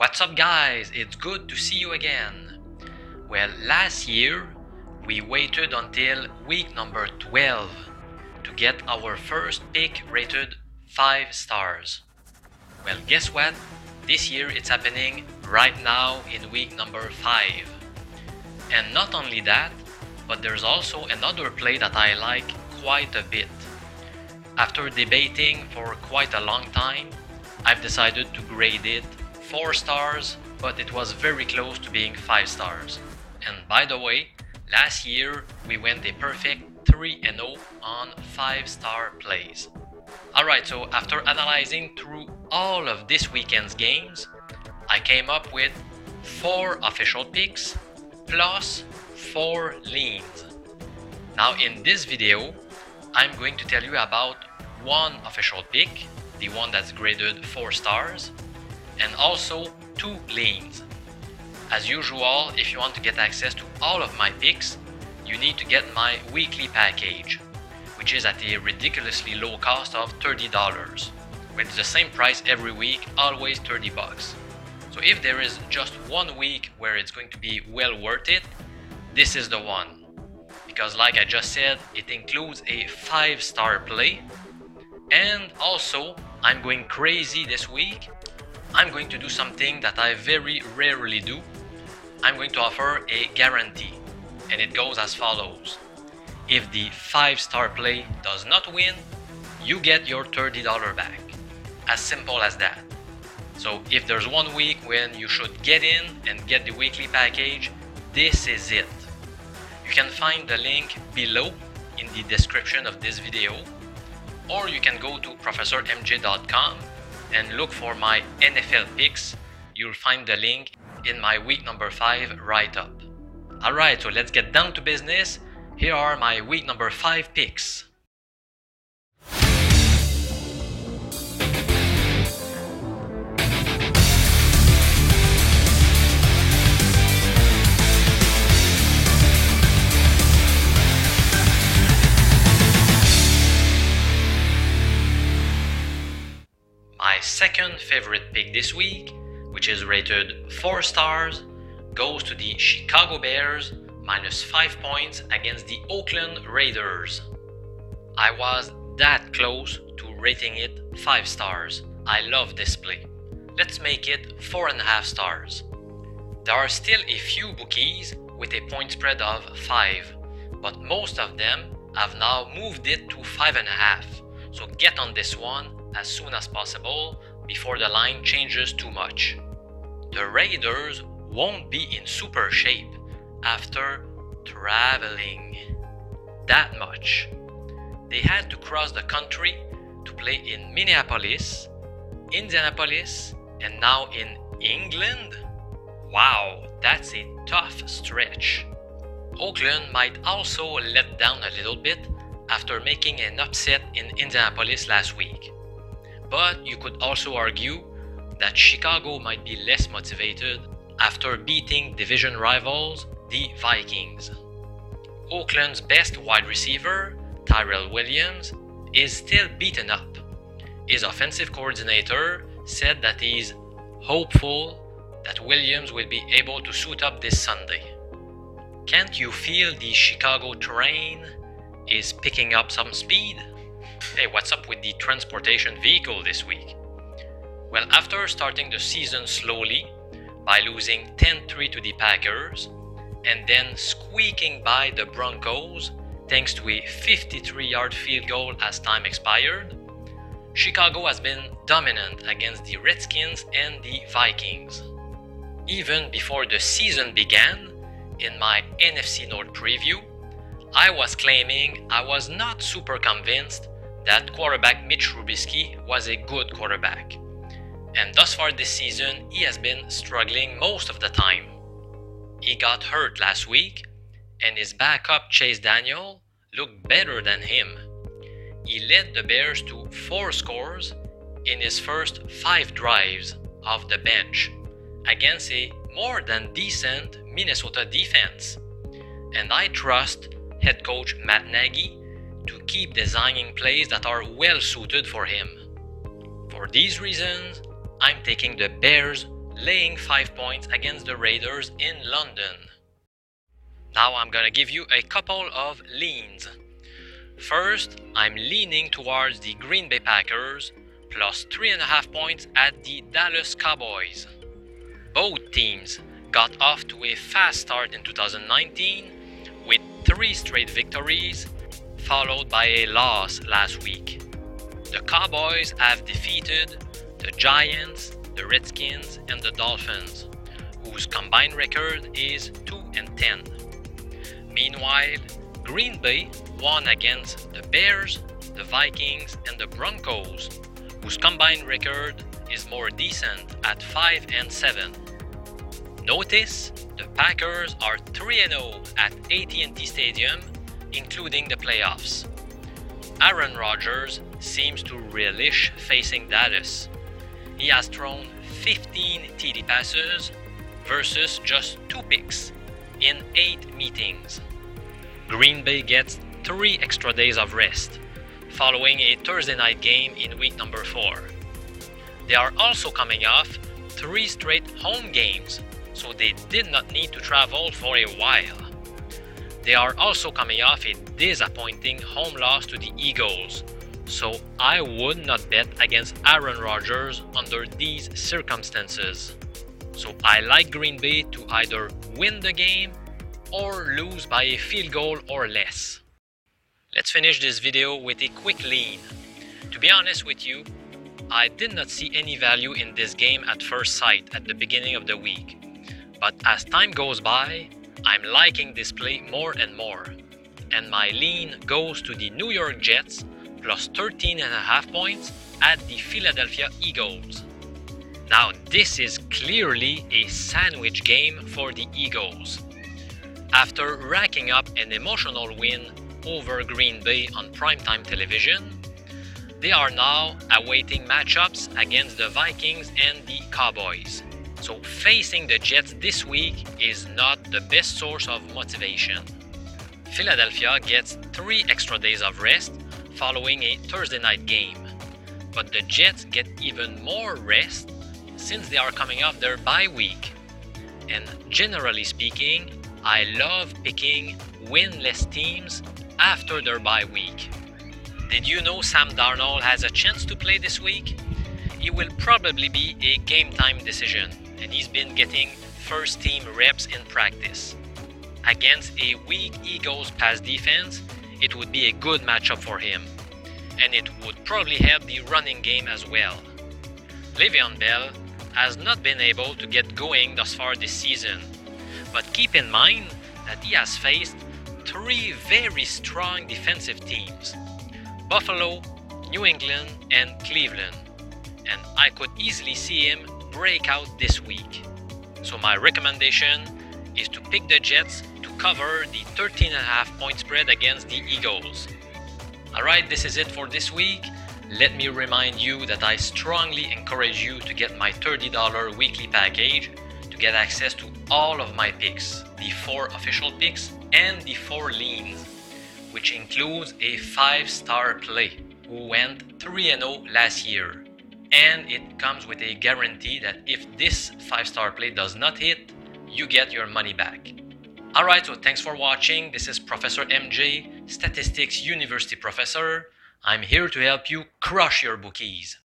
What's up, guys? It's good to see you again. Well, last year we waited until week number 12 to get our first pick rated 5 stars. Well, guess what? This year it's happening right now in week number 5. And not only that, but there's also another play that I like quite a bit. After debating for quite a long time, I've decided to grade it 4 stars, but it was very close to being 5 stars. And by the way, last year we went a perfect 3-0 on 5-star plays. Alright, so after analyzing through all of this weekend's games, I came up with 4 official picks plus 4 leans. Now in this video, I'm going to tell you about one official pick, the one that's graded 4 stars, and also 2 leans. As usual, if you want to get access to all of my picks, you need to get my weekly package, which is at a ridiculously low cost of $30. With the same price every week, always $30. So if there is just one week where it's going to be well worth it, this is the one. Because like I just said, it includes a 5-star play, and also I'm going crazy this week. I'm going to do something that I very rarely do. I'm going to offer a guarantee, and it goes as follows. If the 5-star play does not win, you get your $30 back. As simple as that. So if there's one week when you should get in and get the weekly package, this is it. You can find the link below in the description of this video, or you can go to professormj.com and look for my NFL picks. You'll find the link in my week number 5 write-up. Alright, so let's get down to business. Here are my week number 5 picks. My second favorite pick this week, which is rated 4 stars, goes to the Chicago Bears minus 5 points against the Oakland Raiders. I was that close to rating it 5 stars. I love this play. Let's make it 4.5 stars. There are still a few bookies with a point spread of 5, but most of them have now moved it to 5.5. So get on this one as soon as possible before the line changes too much. The Raiders won't be in super shape after traveling that much. They had to cross the country to play in Minneapolis, Indianapolis, and now in England? Wow, that's a tough stretch. Oakland might also let down a little bit after making an upset in Indianapolis last week. But you could also argue that Chicago might be less motivated after beating division rivals, the Vikings. Oakland's best wide receiver, Tyrell Williams, is still beaten up. His offensive coordinator said that he's hopeful that Williams will be able to suit up this Sunday. Can't you feel the Chicago terrain is picking up some speed? Hey, what's up with the transportation vehicle this week? Well, after starting the season slowly by losing 10-3 to the Packers and then squeaking by the Broncos thanks to a 53-yard field goal as time expired, Chicago has been dominant against the Redskins and the Vikings. Even before the season began, in my NFC North preview, I was claiming I was not super convinced that quarterback Mitch Trubisky was a good quarterback. And thus far this season, he has been struggling most of the time. He got hurt last week, and his backup Chase Daniel looked better than him. He led the Bears to 4 scores in his first 5 drives off the bench against a more than decent Minnesota defense. And I trust head coach Matt Nagy to keep designing plays that are well suited for him. For these reasons, I'm taking the Bears laying 5 points against the Raiders in London. Now I'm gonna give you a couple of leans. First, I'm leaning towards the Green Bay Packers plus 3.5 points at the Dallas Cowboys. Both teams got off to a fast start in 2019 with 3 straight victories, followed by a loss last week. The Cowboys have defeated the Giants, the Redskins, and the Dolphins, whose combined record is 2-10. Meanwhile, Green Bay won against the Bears, the Vikings, and the Broncos, whose combined record is more decent at 5-7. Notice the Packers are 3-0 at at&t Stadium, including the playoffs. Aaron Rodgers seems to relish facing Dallas. He has thrown 15 TD passes versus just 2 picks in 8 meetings. Green Bay gets 3 extra days of rest following a Thursday night game in week number 4. They are also coming off 3 straight home games, so they did not need to travel for a while. They are also coming off a disappointing home loss to the Eagles, so I would not bet against Aaron Rodgers under these circumstances. So I like Green Bay to either win the game or lose by a field goal or less. Let's finish this video with a quick lean. To be honest with you, I did not see any value in this game at first sight at the beginning of the week. But as time goes by, I'm liking this play more and more. And my lean goes to the New York Jets plus 13.5 points at the Philadelphia Eagles. Now this is clearly a sandwich game for the Eagles. After racking up an emotional win over Green Bay on primetime television, they are now awaiting matchups against the Vikings and the Cowboys. So facing the Jets this week is not the best source of motivation. Philadelphia gets 3 extra days of rest following a Thursday night game. But the Jets get even more rest since they are coming off their bye week. And generally speaking, I love picking winless teams after their bye week. Did you know Sam Darnold has a chance to play this week? It will probably be a game time decision, and he's been getting first team reps in practice. Against a weak Eagles pass defense, it would be a good matchup for him, and it would probably help the running game as well. Le'Veon Bell has not been able to get going thus far this season, but keep in mind that he has faced 3 very strong defensive teams: Buffalo, New England, and Cleveland, and I could easily see him break out this week. So my recommendation is to pick the Jets to cover the 13.5 point spread against the Eagles. Alright, this is it for this week. Let me remind you that I strongly encourage you to get my $30 weekly package to get access to all of my picks, the 4 official picks and the 4 leans, which includes a 5-star play who went 3-0 last year. And it comes with a guarantee that if this 5-star play does not hit, you get your money back. Alright, so thanks for watching. This is Professor MJ, Statistics University Professor. I'm here to help you crush your bookies.